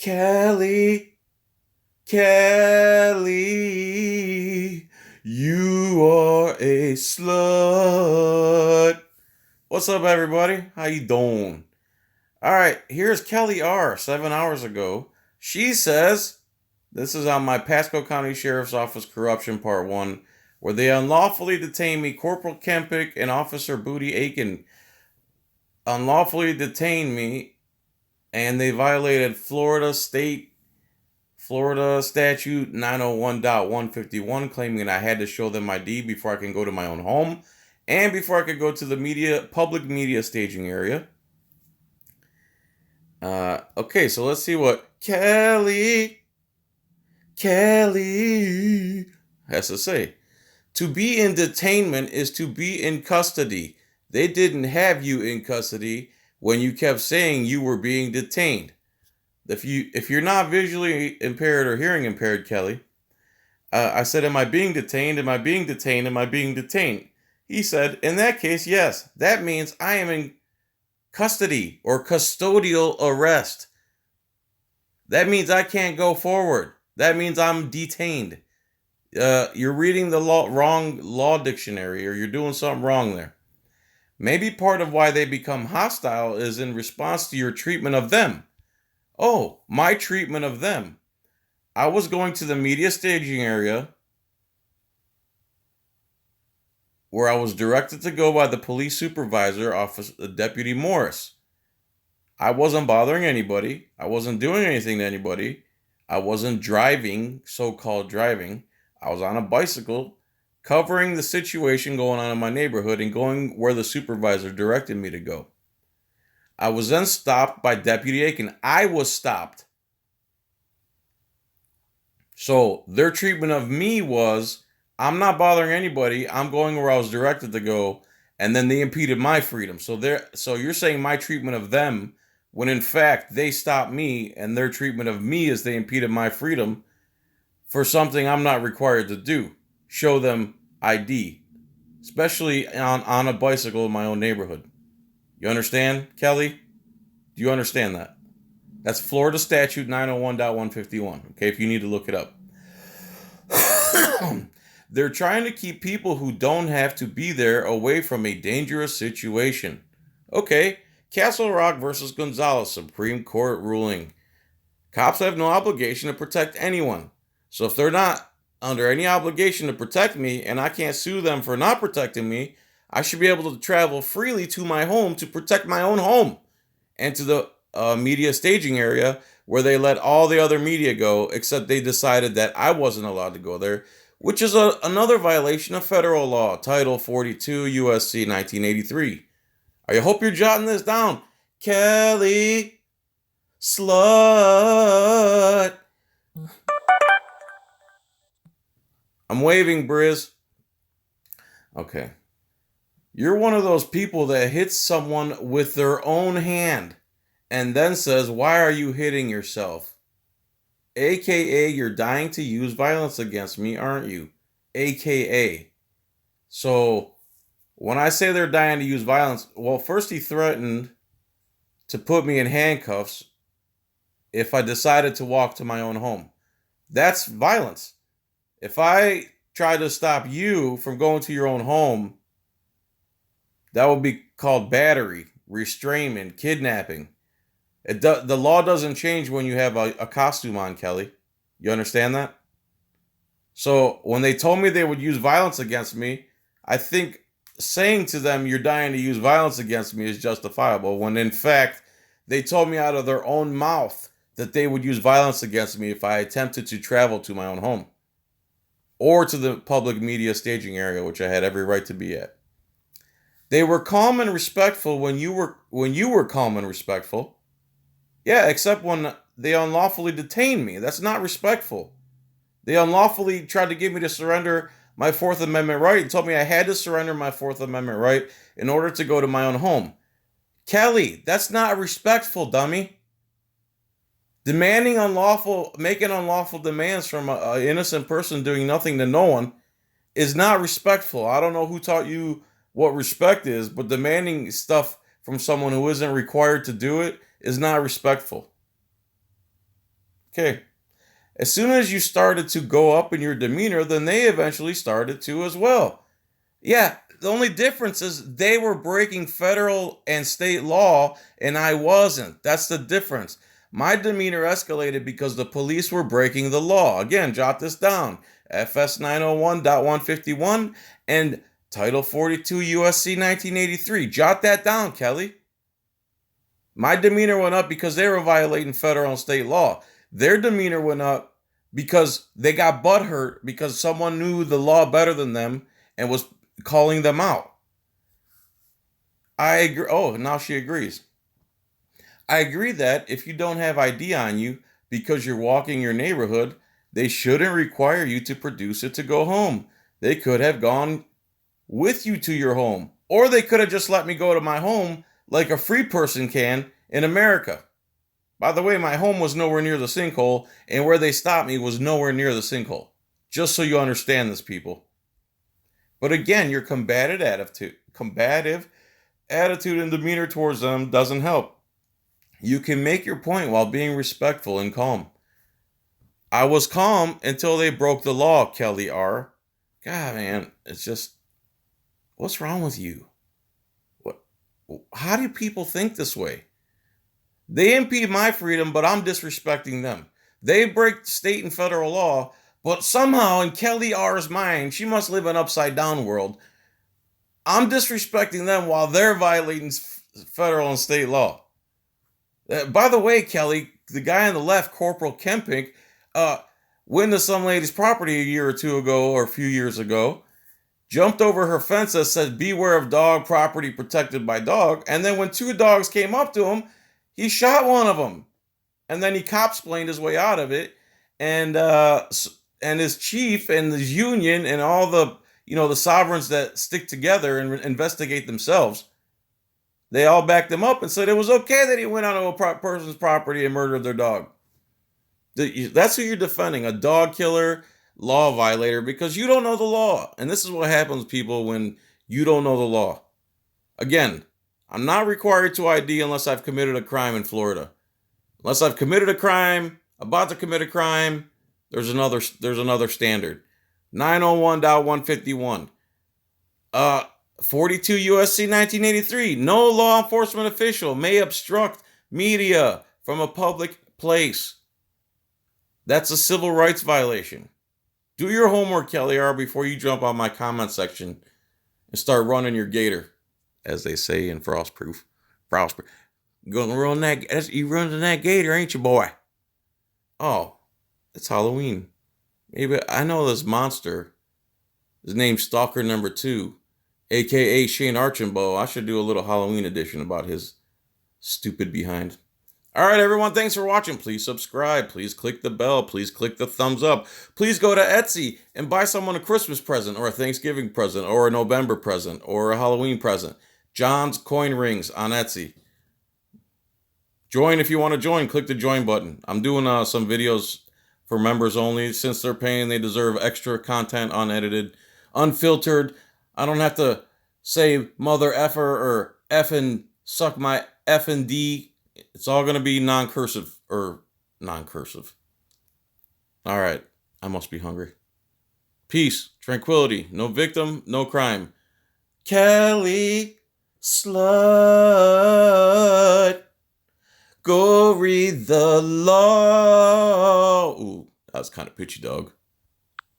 Kellie, Kellie, you are a slut. What's up, everybody? How you doing? All right, here's Kellie R. 7 hours ago. She says, this is on my Pasco County Sheriff's Office corruption part 1, where they unlawfully detained me, Corporal Kempick and Officer Booty Aiken unlawfully detained me, and they violated Florida Statute 901.151, claiming that I had to show them ID before I can go to my own home and before I could go to the public media staging area. Okay, so let's see what Kellie has to say. To be in detainment is to be in custody. They didn't have you in custody when you kept saying you were being detained. If you're not visually impaired or hearing impaired, Kellie, I said, am I being detained? Am I being detained? Am I being detained? He said, in that case, yes. That means I am in custody or custodial arrest. That means I can't go forward. That means I'm detained. You're reading the wrong law dictionary, or you're doing something wrong there. Maybe part of why they become hostile is in response to your treatment of them. Oh, my treatment of them. I was going to the media staging area where I was directed to go by the police supervisor, Deputy Morris. I wasn't bothering anybody. I wasn't doing anything to anybody. I wasn't driving, so-called driving. I was on a bicycle, covering the situation going on in my neighborhood and going where the supervisor directed me to go. I was then stopped by Deputy Aiken. I was stopped. So their treatment of me was, I'm not bothering anybody. I'm going where I was directed to go, and then they impeded my freedom. So you're saying my treatment of them, when in fact they stopped me, and their treatment of me is they impeded my freedom for something I'm not required to do. Show them ID, especially on a bicycle in my own neighborhood. You understand, Kellie? Do you understand that? That's Florida Statute 901.151. Okay, if you need to look it up. They're trying to keep people who don't have to be there away from a dangerous situation. Okay, Castle Rock versus Gonzalez, Supreme Court ruling. Cops have no obligation to protect anyone. So if they're not under any obligation to protect me, and I can't sue them for not protecting me, I should be able to travel freely to my home to protect my own home, and to the media staging area where they let all the other media go, except they decided that I wasn't allowed to go there, which is another violation of federal law, Title 42 USC 1983. I hope you're jotting this down. Kellie, slut. I'm waving, Briz. Okay. You're one of those people that hits someone with their own hand and then says, why are you hitting yourself? AKA, you're dying to use violence against me, aren't you? AKA. So when I say they're dying to use violence, well, first he threatened to put me in handcuffs if I decided to walk to my own home. That's violence. If I try to stop you from going to your own home, that would be called battery, restrainment, kidnapping. The law doesn't change when you have a costume on, Kellie. You understand that? So when they told me they would use violence against me, I think saying to them, you're dying to use violence against me is justifiable, when in fact, they told me out of their own mouth that they would use violence against me if I attempted to travel to my own home or to the public media staging area, which I had every right to be at. They were calm and respectful when you were calm and respectful. Yeah, except when they unlawfully detained me. That's not respectful. They unlawfully tried to get me to surrender my Fourth Amendment right and told me I had to surrender my Fourth Amendment right in order to go to my own home. Kellie, that's not respectful, dummy. Making unlawful demands from an innocent person doing nothing to no one is not respectful. I don't know who taught you what respect is, but demanding stuff from someone who isn't required to do it is not respectful. Okay. As soon as you started to go up in your demeanor, then they eventually started to as well. Yeah, the only difference is they were breaking federal and state law and I wasn't. That's the difference. My demeanor escalated because the police were breaking the law. Again, jot this down. FS 901.151 and Title 42 USC 1983. Jot that down, Kelly. My demeanor went up because they were violating federal and state law. Their demeanor went up because they got butthurt because someone knew the law better than them and was calling them out. I agree. Oh, now she agrees. I agree that if you don't have ID on you because you're walking your neighborhood, they shouldn't require you to produce it to go home. They could have gone with you to your home, or they could have just let me go to my home like a free person can in America. By the way, my home was nowhere near the sinkhole, and where they stopped me was nowhere near the sinkhole. Just so you understand this, people. But again, your combative attitude and demeanor towards them doesn't help. You can make your point while being respectful and calm. I was calm until they broke the law, Kellie R. God, man, it's just, what's wrong with you? What? How do people think this way? They impede my freedom, but I'm disrespecting them. They break state and federal law, but somehow in Kellie R's mind, she must live in an upside down world. I'm disrespecting them while they're violating federal and state law. By the way, Kelly, the guy on the left, Corporal Kempink, went to some lady's property a year or two ago or a few years ago, jumped over her fence that said, "Beware of dog, property protected by dog." And then when two dogs came up to him, he shot one of them. And then he cop-splained his way out of it. And his chief and his union and all the, the sovereigns that stick together and investigate themselves, they all backed him up and said it was okay that he went onto a person's property and murdered their dog. That's who you're defending, a dog killer, law violator, because you don't know the law. And this is what happens, people, when you don't know the law. Again, I'm not required to ID unless I've committed a crime in Florida. Unless I've committed a crime, about to commit a crime, there's another standard. 901.151. 42 USC 1983. No law enforcement official may obstruct media from a public place. That's a civil rights violation. Do your homework, Kellie R, before you jump on my comment section and start running your gator, as they say in Frostproof. You're gonna run that? You running that gator, ain't you, boy? Oh, it's Halloween. Maybe I know this monster. His name's Stalker Number 2. AKA Shane Archambault. I should do a little Halloween edition about his stupid behind. All right, everyone, thanks for watching. Please subscribe. Please click the bell. Please click the thumbs up. Please go to Etsy and buy someone a Christmas present or a Thanksgiving present or a November present or a Halloween present. John's Coin Rings on Etsy. Join if you want to join. Click the join button. I'm doing some videos for members only. Since they're paying, they deserve extra content, unedited, unfiltered. I don't have to say mother effer or effing suck my effing D. It's all going to be non-cursive or non-cursive. All right. I must be hungry. Peace, tranquility, no victim, no crime. Kelly, slut, go read the law. Ooh, that was kind of pitchy, dog.